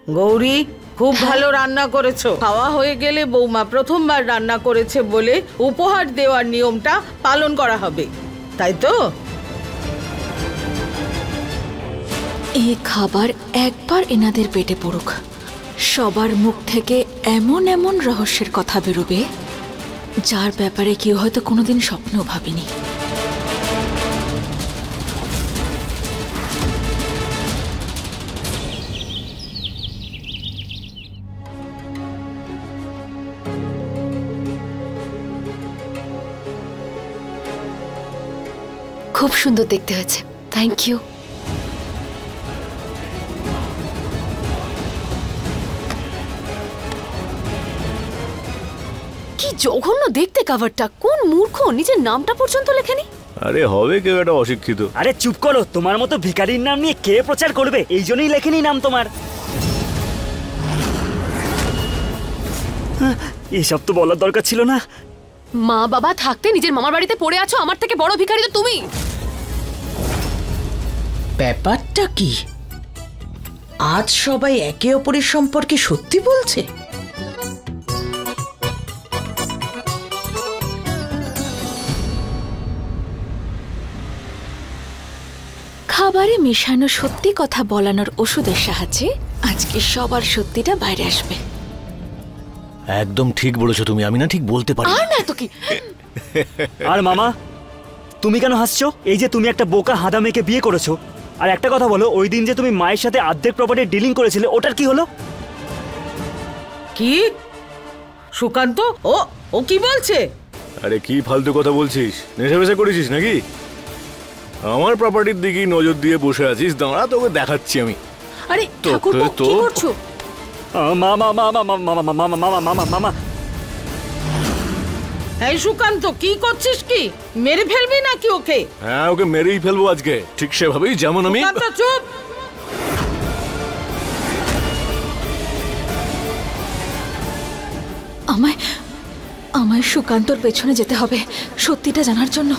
গৌরী, খুব ভালো রান্না করেছো। খাওয়া হয়ে গেলে বৌমা প্রথমবার রান্না করেছে বলে উপহার দেওয়ার নিয়মটা পালন করা হবে, তাই তো? এই খাবার একবার এনাদের পেটে পড়ুক, সবার মুখ থেকে এমন এমন রহস্যের কথা বেরোবে যার ব্যাপারে কেউ হয়তো কোনোদিন স্বপ্নেও ভাবেনি। খুব সুন্দর দেখতে হয়েছে, থ্যাংক ইউ। কি জঘন্য দেখতে কভারটা! কোন মূর্খ নিজের নামটা পর্যন্ত লেখেনি। আরে হবে কেউ একটা অশিক্ষিত। আরে চুপ করো, তোমার মতো ভিখারির নাম নিয়ে কে প্রচার করবে? এই জন্যই লেখেনি নাম তোমার। এসব তো বলার দরকার ছিল না। মা বাবা থাকতে নিজের মামার বাড়িতে পড়ে আছো, আমার থেকে বড় ভিখারি তো তুমি। ব্যাপারটা কি? আজ সবাই একে অপরের সম্পর্কে সত্যি বলছে? খাবারে মেশানো সত্যি কথা বলানোর ওষুধের সাহায্যে আজকে সবার সত্যিটা বাইরে আসবে। একদম ঠিক বলেছো তুমি, আমি না ঠিক বলতে পারি। আর না তো কি। আর মামা, তুমি কেন হাসছো? এই যে তুমি একটা বোকা হাদা মেয়েকে বিয়ে করেছো। আর একটা কথা বলো, ওই দিন যে তুমি মায়ের সাথে অর্ধেক প্রপার্টি ডিলিং করেছিলে, ওটার কি হলো? কি সুকান্ত, ও ও কি বলছে? আরে কি ফালতু কথা বলছিস? নেশা ফেশা করেছিস নাকি? আমার প্রপার্টির দিকেই নজর দিয়ে বসে আছিস, দাঁড়া তোকে দেখাচ্ছি আমি। আরে ঠাকুরপো, কি করছো? মামা মামা মামা মামা মামা মামা মামা মামা। এই সুকান্ত, কি করছিস? কি মেরে ফেলবি নাকি ওকে? হ্যাঁ, ওকে মেরেই ফেলবো আজকে, ঠিক সেভাবেই যেমন আমি। সুকান্ত চুপ। আমায় আমায় সুকান্তর পেছনে যেতে হবে সত্যিটা জানার জন্য।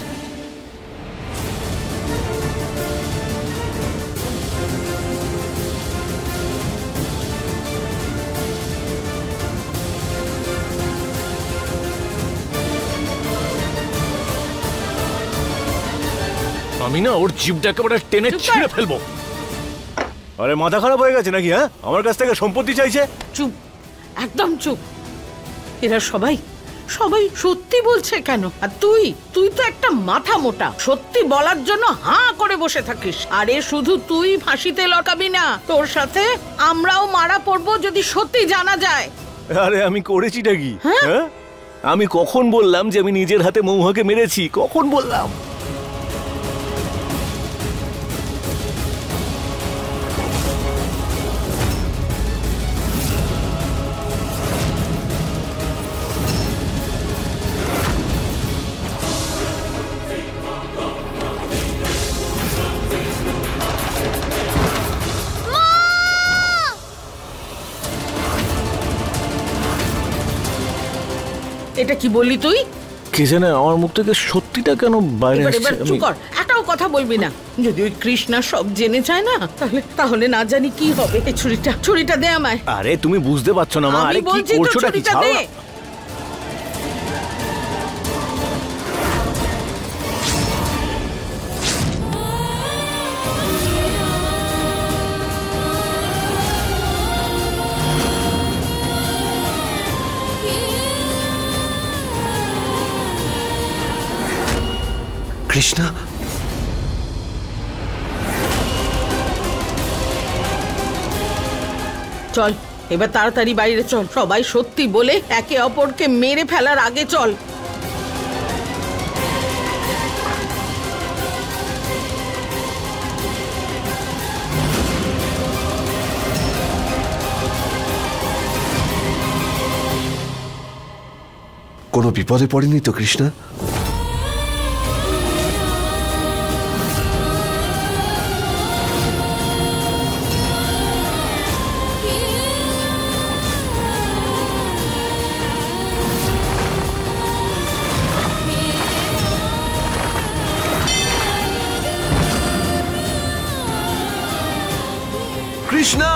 আমি না ওর জিভটা একেবারে টেনে ছিঁড়ে ফেলবো। আরে মাথা খারাপ হয়ে গেছে নাকি? হ্যাঁ, আমার কাছ থেকে সম্পত্তি চাইছে। চুপ, একদম চুপ। এরা সবাই সবাই সত্যি বলছে কেন? আর তুই তুই তো একটা মাথা মোটা, সত্যি বলার জন্য হাঁ করে বসে থাকিস। আরে শুধু তুই ফাঁসিতে লটকাবি না, তোর সাথে আমরাও মারা পড়বো যদি সত্যি জানা যায়। আরে আমি করেছিটা কি? হ্যাঁ, আমি কখন বললাম যে আমি নিজের হাতে মৌহাকে মেরেছি? কখন বললাম? এটা কি বললি তুই? কে জানে আমার মুখ থেকে সত্যিটা কেন বাইরে আসছে। এবার চুপ কর, একটাও কথা বলবি না। যদি ওই কৃষ্ণা সব জেনে যায় না, তাহলে না জানি কি হবে। এই ছুরিটা দে আমায়। আরে তুমি বুঝতে পারছো না মা? আরে কি করছোটা কি? ছাড়ো না। কৃষ্ণা, চল এবার তাড়াতাড়ি বাইরে চল। সবাই সত্যি বলে একে অপরকে মেরে ফেলার আগে চল। কোনো বিপদে পড়েনি তো কৃষ্ণা? কৃষ্ণা,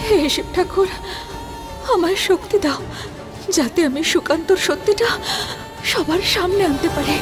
হে শিব ঠাকুর, আমায় শক্তি দাও যাতে আমি সুকান্তর সত্যিটা সবার সামনে আনতে পারি।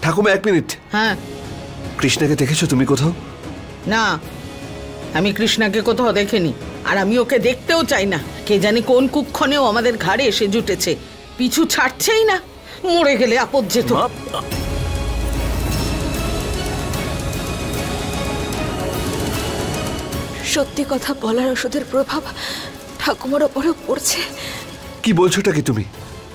ঠাকুমা 1 মিনিট। হ্যাঁ। কৃষ্ণাকে দেখেছো তুমি কোথাও? না, আমি কৃষ্ণাকে কোথাও দেখিনি, আর আমি ওকে দেখতেও চাই না। কে জানি কোন কুক্ষণেও আমাদের ঘাড়ে এসে জুটেছে, পিছু ছাড়ছেই না। মরে গেলে আপদ যেত। সত্যি কথা বলার ওষুধের প্রভাব ঠাকুমার ওপরেও পড়ছে। কি বলছোটা কি তুমি?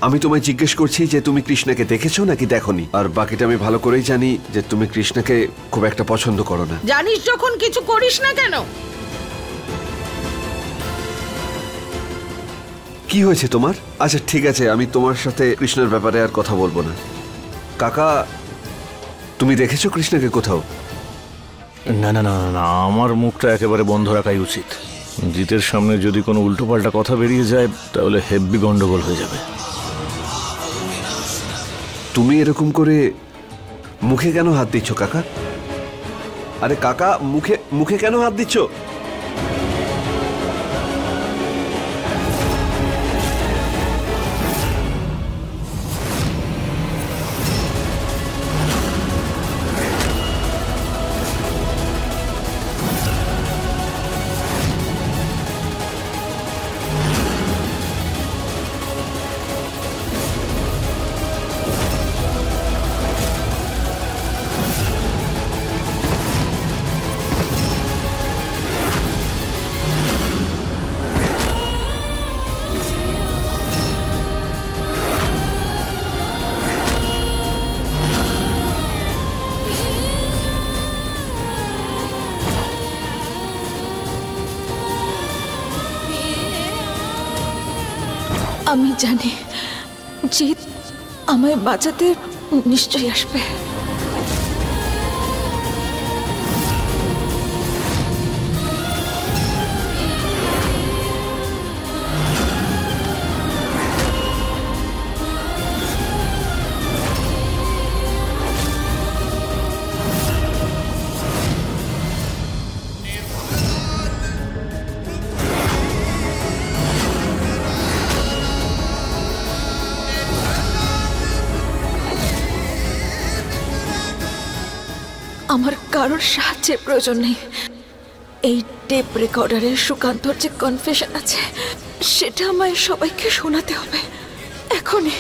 আমি তোমায় জিজ্ঞেস করছি যে তুমি কৃষ্ণাকে দেখেছো নাকি দেখোনি। আর বাকিটা আমি ভালো করেই জানি যে তুমি কৃষ্ণাকে খুব একটা পছন্দ করো না। জানিস যখন কিছু করিস না কেন? কি হয়েছে তোমার? আচ্ছা ঠিক আছে, আমি তোমার সাথে কৃষ্ণের ব্যাপারে আর কথা বলবো না। কাকা, তুমি দেখেছো কৃষ্ণাকে কোথাও? না না না না, আমার মুখটা একেবারে বন্ধ রাখাই উচিত। জিতের সামনে যদি কোনো উল্টোপাল্টা কথা বেরিয়ে যায় তাহলে হেব্বি গন্ডগোল হয়ে যাবে। তুমি এরকম করে মুখে কেন হাত দিচ্ছ কাকা? আরে কাকা, মুখে মুখে কেন হাত দিচ্ছ? আমি জানি জিৎ আমায় বাঁচাতে নিশ্চয়ই আসবে। আমার কারোর সাহায্যের প্রয়োজন নেই। এই টেপ রেকর্ডারে সুকান্তর যে কনফেশন আছে সেটা আমায় সবাইকে শোনাতে হবে এখনই।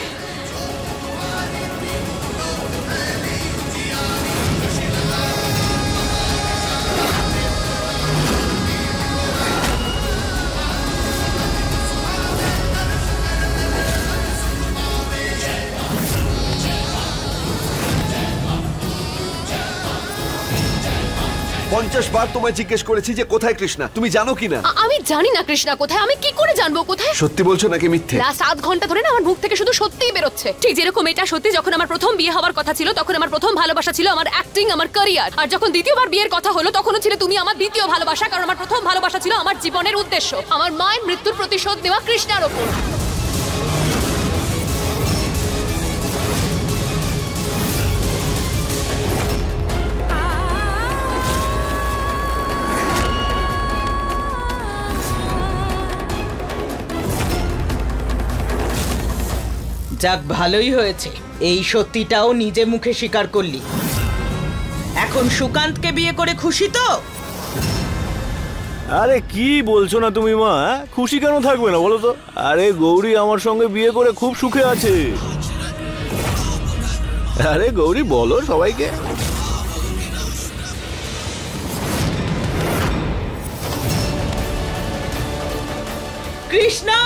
পঞ্চাশ বার তোমায় জিজ্ঞেস করেছি যে কোথায় কৃষ্ণা, তুমি জানো কিনা? আমি জানি না কৃষ্ণা কোথায়। আমি কি করে জানবো কোথায়? সত্যি বলছো নাকি মিথ্যে? লাস্ট 7 ঘন্টা ধরে না আমার মুখ থেকে শুধু সত্যিই বেরোচ্ছে। ঠিক যেরকম এটা সত্যি, যখন আমার প্রথম বিয়ে হওয়ার কথা ছিল তখন আমার প্রথম ভালোবাসা ছিল আমার অ্যাক্টিং, আমার ক্যারিয়ার। আর যখন দ্বিতীয়বার বিয়ের কথা হলো তখনও ছিল তুমি আমার দ্বিতীয় ভালোবাসা, কারণ আমার প্রথম ভালোবাসা ছিল আমার জীবনের উদ্দেশ্য, আমার মায়ের মৃত্যুর প্রতিশোধ নেওয়া কৃষ্ণার ওপর। যাক, ভালোই হয়েছে, এই সত্যিটাও নিজে মুখে স্বীকার করলি। এখন সুকান্তকে বিয়ে করে খুশি তো? আরে কি বলছো না তুমি মা? খুশি কেন থাকবে না বলো তো? আরে গৌরী আমার সঙ্গে বিয়ে করে খুব সুখে আছে। আরে গৌরী বলো সবাইকে। কৃষ্ণা!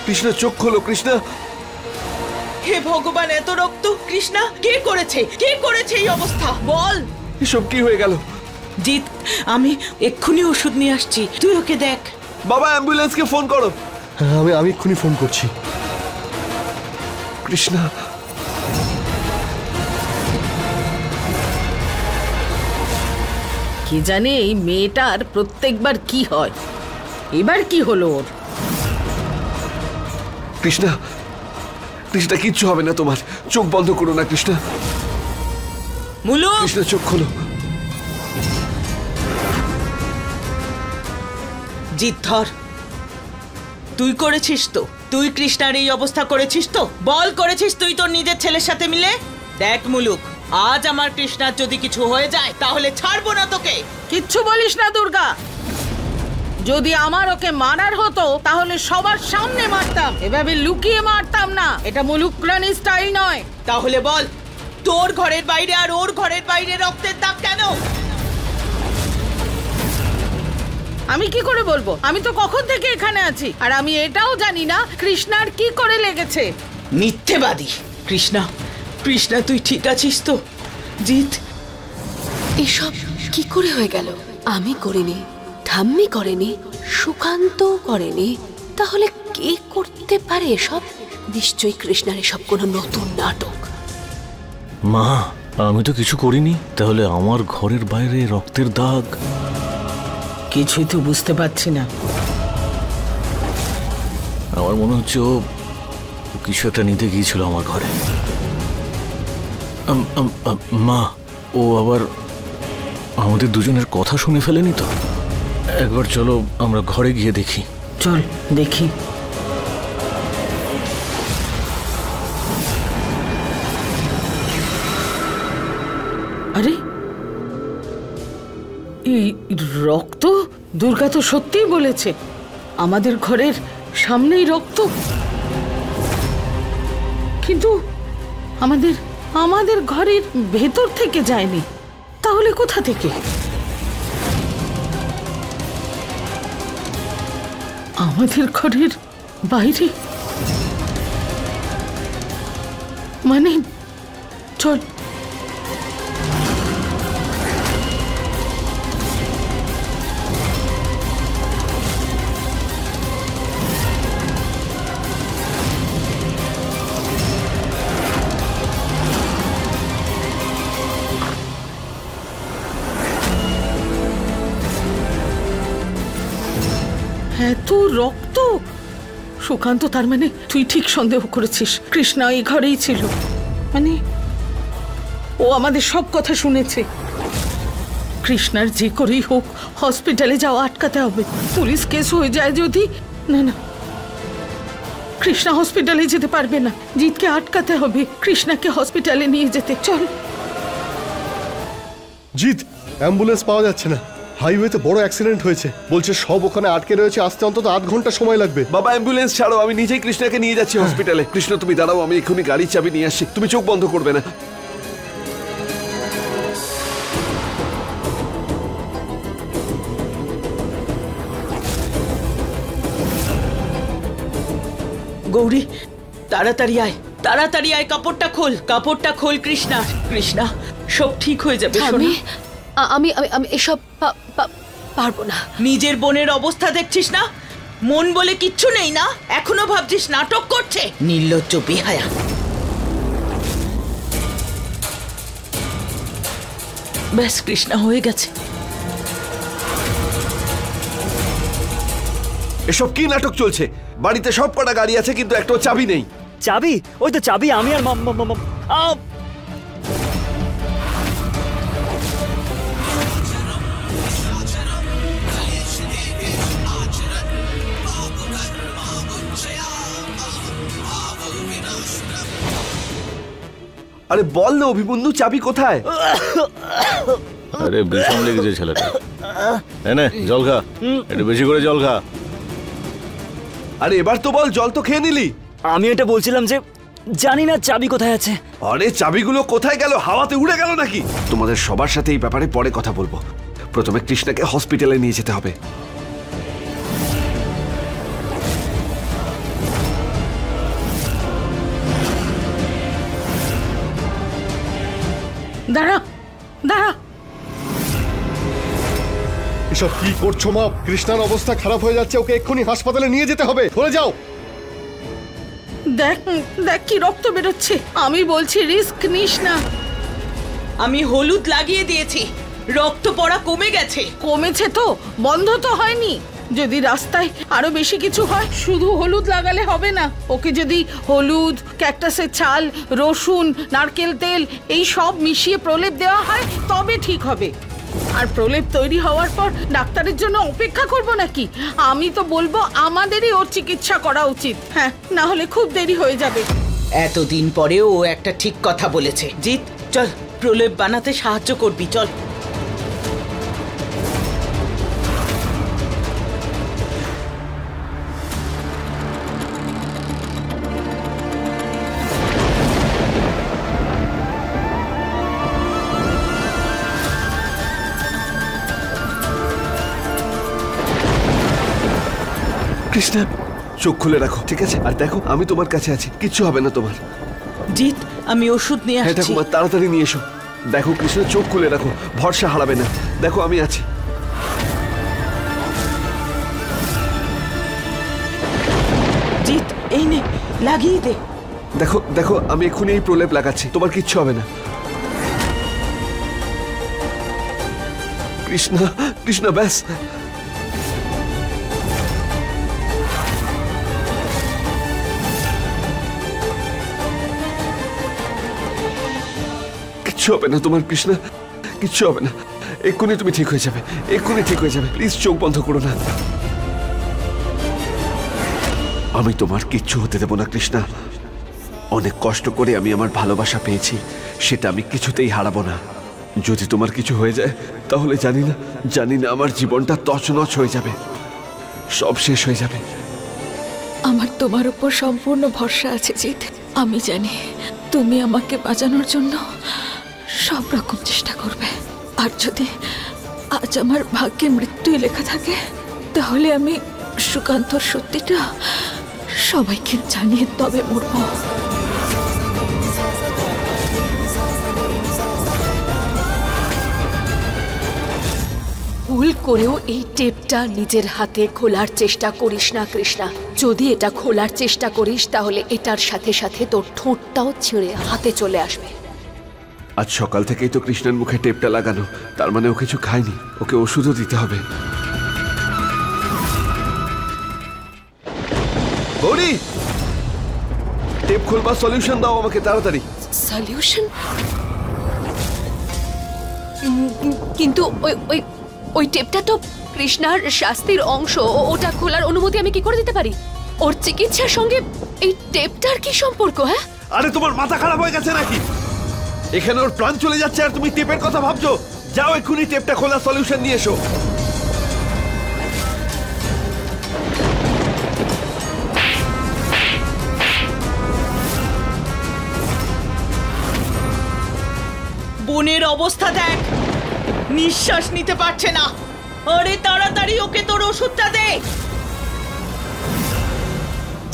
কৃষ্ণা চোখ খোলো কৃষ্ণা। হে ভগবান, এত রক্ত! কৃষ্ণা, কে করেছে? কে করেছে এই অবস্থা? বল। এসব কি হয়ে গেল? জিৎ, আমি এক্ষুনি ওষুধ নিয়ে আসছি, তুই ওকে দেখ। বাবা অ্যাম্বুলেন্সকে ফোন করো। আমি এক্ষুনি ফোন করছি। কৃষ্ণা, কি জানে এই মেয়েটার প্রত্যেকবার কি হয়, এবার কি হলো ওর? কৃষ্ণা, কৃষ্ণা কিচ্ছু হবে না তোমার। চোখ বন্ধ করো না কৃষ্ণা। মুলু, কৃষ্ণা চোখ খোলো। জিৎ ধর। তুই করেছিস তো? তুই কৃষ্ণার এই অবস্থা করেছিস তো? বল, করেছিস তুই তোর নিজের ছেলের সাথে মিলে? দেখ মুলুক, আজ আমার কৃষ্ণার যদি কিছু হয়ে যায় তাহলে ছাড়বো না তোকে। কিচ্ছু বলিস না দুর্গা। যদি আমার ওকে মারার হতো তাহলে সবার সামনে মারতাম, এভাবে লুকিয়ে মারতাম না। এটা মুলুক রানী স্টাইল নয়। তাহলে বল, তোর ঘরের বাইরে আর ওর ঘরের বাইরে রক্তের দাগ কেন? আমি কি করে বলবো? আমি তো কখন থেকে এখানে আছি, আর আমি এটাও জানি না কৃষ্ণার কি করে লেগেছে। মিথ্যেবাদী! কৃষ্ণা, কৃষ্ণা তুই ঠিক আছিস তো? জিৎ, এসব কি করে হয়ে গেল? আমি করিনি, ঠাম্মি করেনি, সুকান্ত করেনি, তাহলে কে করতে পারে এসব? নিশ্চয়ই কৃষ্ণার এসব কোনো নতুন নাটক। মা, আমি তো কিছু করিনি। তাহলে আমার ঘরের বাইরে রক্তের দাগ? কিছুই তো বুঝতে পারছি না। আমার মনে হচ্ছে ও কিছু একটা নিতে গিয়েছিল আমার ঘরে। মা, ও আবার আমাদের দুজনের কথা শুনে ফেলেনি তো? একবার চলো আমরা ঘরে গিয়ে দেখি। চল দেখি। আরে এই রক্ত! দুর্গা তো সত্যিই বলেছে, আমাদের ঘরের সামনেই রক্ত। কিন্তু আমাদের ঘরের ভেতর থেকে যায়নি, তাহলে কোথা থেকে? আমাদের ঘরের বাইরে? মানে চল। এত রক্ত! সুকান্ত, তার মানে তুই ঠিক সন্দেহ করেছিস কৃষ্ণা এই ঘরেই ছিল? মানে ও আমাদের সব কথা শুনেছে। কৃষ্ণার যে করেই হোক হসপিটালে যাওয়া আটকাতে হবে। পুলিশ কেস হয়ে যায় যদি। না না, কৃষ্ণা হসপিটালে যেতে পারবে না। জিতকে আটকাতে হবে, কৃষ্ণাকে হসপিটালে নিয়ে যেতে। চল। জিৎ, অ্যাম্বুলেন্স পাওয়া যাচ্ছে না। হাইওয়েতে বড় অ্যাক্সিডেন্ট হয়েছে, বলছে সব ওখানে আটকে রয়েছে, আসতে অন্তত 8 ঘন্টা সময় লাগবে। বাবা অ্যাম্বুলেন্স ছাড়ো, আমি নিজেই কৃষ্ণাকে নিয়ে যাচ্ছি হসপিটালে। কৃষ্ণ তুমি দাঁড়াও, আমি এক্ষুনি গাড়ির চাবি নিয়ে আসছি। তুমি চোখ বন্ধ করবে না। গৌরী, তাড়াতাড়ি আয়, তাড়াতাড়ি আয়, কাপড়টা খোল, কাপড়টা খোল। কৃষ্ণা, কৃষ্ণা সব ঠিক হয়ে যাবে। আমি আমি আমি এসব পারবো না। নিজের বোনের অবস্থা দেখছিস না? মন বলে কিচ্ছু নেই না? এখনো ভাবছিস নাটক করছে? নির্লজ্জ বেহায়া। ব্যাস, কৃষ্ণা হয়ে গেছে। এসব কি নাটক চলছে? বাড়িতে সব কটা গাড়ি আছে কিন্তু একটাও চাবি নেই। চাবি? ওই তো চাবি আমি আর আরে বল না অভিমন্যু, চাবি কোথায়? আরে বিষম লেগেছে ছেলেটা। এনে জল খা, একটু বেশি করে জল খা। আরে এবার তো বল, জল তো খেয়ে নিলি। আমি এটা বলছিলাম যে জানি না চাবি কোথায় আছে। আরে চাবিগুলো কোথায় গেল? হাওয়াতে উড়ে গেল নাকি? তোমাদের সবার সাথে এই ব্যাপারে পরে কথা বলবো। প্রথমে কৃষ্ণাকে হসপিটালে নিয়ে যেতে হবে। দাঁড়া দাঁড়া, এসব কি করছো মা? কৃষ্ণার অবস্থা খারাপ হয়ে যাচ্ছে, ওকে এক্ষুনি হাসপাতালে নিয়ে যেতে হবে। চলে যাও। দেখ দেখ কি রক্ত বেরোচ্ছে। আমি বলছি রিস্ক নিস না। আমি হলুদ লাগিয়ে দিয়েছি, রক্ত পড়া কমে গেছে। কমেছে তো, বন্ধ তো হয়নি। যদি রাস্তায় আরো বেশি কিছু হয়, শুধু হলুদ লাগালে হবে না। ওকে যদি হলুদ, ক্যাকটাসের ছাল, রসুন, নারকেল তেল এই সব মিশিয়ে প্রলেপ দেওয়া হয় তবে ঠিক হবে। আর প্রলেপ তৈরি হওয়ার পর ডাক্তারের জন্য অপেক্ষা করব নাকি? আমি তো বলবো আমাদেরই ওর চিকিৎসা করা উচিত। হ্যাঁ, না হলে খুব দেরি হয়ে যাবে। এতদিন পরেও ও একটা ঠিক কথা বলেছে। জিৎ, চল প্রলেপ বানাতে সাহায্য করবি, চল। কৃষ্ণা, চোখ খুলে রাখো, ঠিক আছে? আর দেখো, আমি তোমার কাছে আছি, কিচ্ছু হবে না তোমার। জিৎ, আমি ওষুধ নিয়ে হ্যাঁ আসছি। ঠাকুমা, তাড়াতাড়ি নিয়ে এসো। দেখো কৃষ্ণা, চোখ খুলে রাখো, ভরসা হারাবে না। দেখো আমি আছি। জিৎ, এই নে, লাগিয়ে দে। দেখো দেখো, আমি এক্ষুনি এই প্রলেপ লাগাচ্ছি, তোমার কিচ্ছু হবে না। কৃষ্ণা, কৃষ্ণা, ব্যাস। কিচ্ছু হবে না তোমার কৃষ্ণা, কিচ্ছু হবে না। এক্ষুনি তুমি ঠিক হয়ে যাবে, এক্ষুনি ঠিক হয়ে যাবে। প্লিজ চোখ বন্ধ করো না। আমি তোমার কিচ্ছু হতে দেব না কৃষ্ণা। অনেক কষ্ট করে আমি আমার ভালোবাসা পেয়েছি, সেটা আমি কিছুতেই হারাবো না। যদি তোমার কিছু হয়ে যায় তাহলে জানি না আমার জীবনটা তছনছ হয়ে যাবে, সব শেষ হয়ে যাবে। আমার তোমার উপর সম্পূর্ণ ভরসা আছে জিৎ। আমি জানি তুমি আমাকে বাঁচানোর জন্য সব রকম চেষ্টা করবে। আর যদি আজ আমার ভাগ্যে মৃত্যুই লেখা থাকে, তাহলে আমি সুকান্তর সত্যিটা সবাইকে জানিয়ে তবে মরব। ভুল করেও এই টেপটা নিজের হাতে খোলার চেষ্টা করিস না কৃষ্ণা। যদি এটা খোলার চেষ্টা করিস তাহলে এটার সাথে সাথে তোর ঠোঁটটাও ছিঁড়ে হাতে চলে আসবে। আজ সকাল থেকেই তো কৃষ্ণের মুখে টেপটা লাগানো, তার মানে ও কিছু খায়নি, ওকে ওষুধও দিতে হবে। গৌরী, টেপ খোলবার সলিউশন দাও আমাকে তাড়াতাড়ি। সলিউশন? কিন্তু ওই টেপটা তো কৃষ্ণার শাস্তির অংশ। ওটা খোলার অনুমতি আমি কি করে দিতে পারি? ওর চিকিৎসার সঙ্গে এই টেপটার কি সম্পর্ক? হ্যাঁ, আরে তোমার মাথা খারাপ হয়ে গেছে নাকি? এখানে ওর প্রাণ চলে যাচ্ছে আর তুমি টেপের কথা ভাবছো? যাও এক্ষুনি টেপটা খোলার সলিউশন নিয়ে এসো। বোনের অবস্থা দেখ, নিঃশ্বাস নিতে পারছে না। আরে তাড়াতাড়ি ওকে তোর ওষুধটা দে।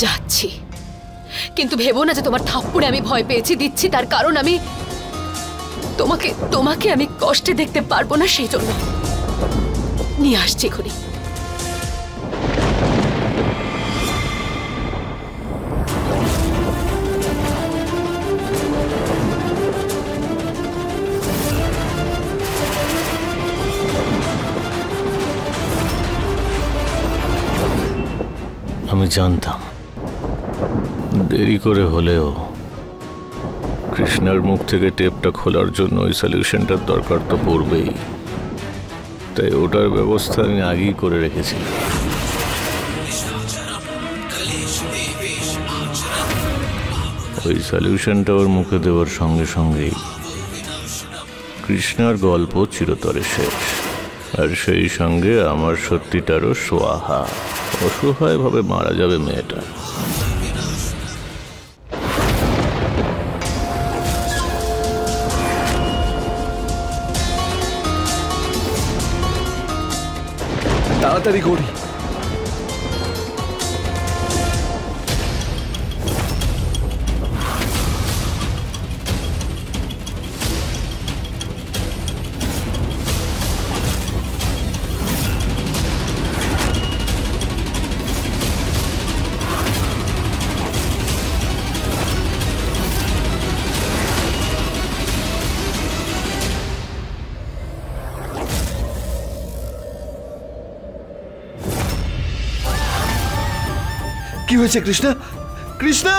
যাচ্ছি, কিন্তু ভেবো না যে তোমার থাপ্পড়ে আমি ভয় পেয়েছি। দিচ্ছি তার কারণ আমি তোমাকে আমি কষ্টে দেখতে পারবো না, সেই জন্য নিয়ে আসছি এখনই। আমি জানতাম দেরি করে হলেও কৃষ্ণার মুখ থেকে টেপটা খোলার জন্য ওই সলিউশনটার দরকার তো পড়বেই, তাই ওটার ব্যবস্থা আমি আগেই করে রেখেছি। ওই সলিউশনটা ওর মুখে দেওয়ার সঙ্গে সঙ্গেই কৃষ্ণার গল্প চিরতরে শেষ, আর সেই সঙ্গে আমার সত্যিটারও সোয়াহা। অসহায়ভাবে মারা যাবে মেয়েটা। তাড়াতাড়ি করি। কি হয়েছে কৃষ্ণা? কৃষ্ণা!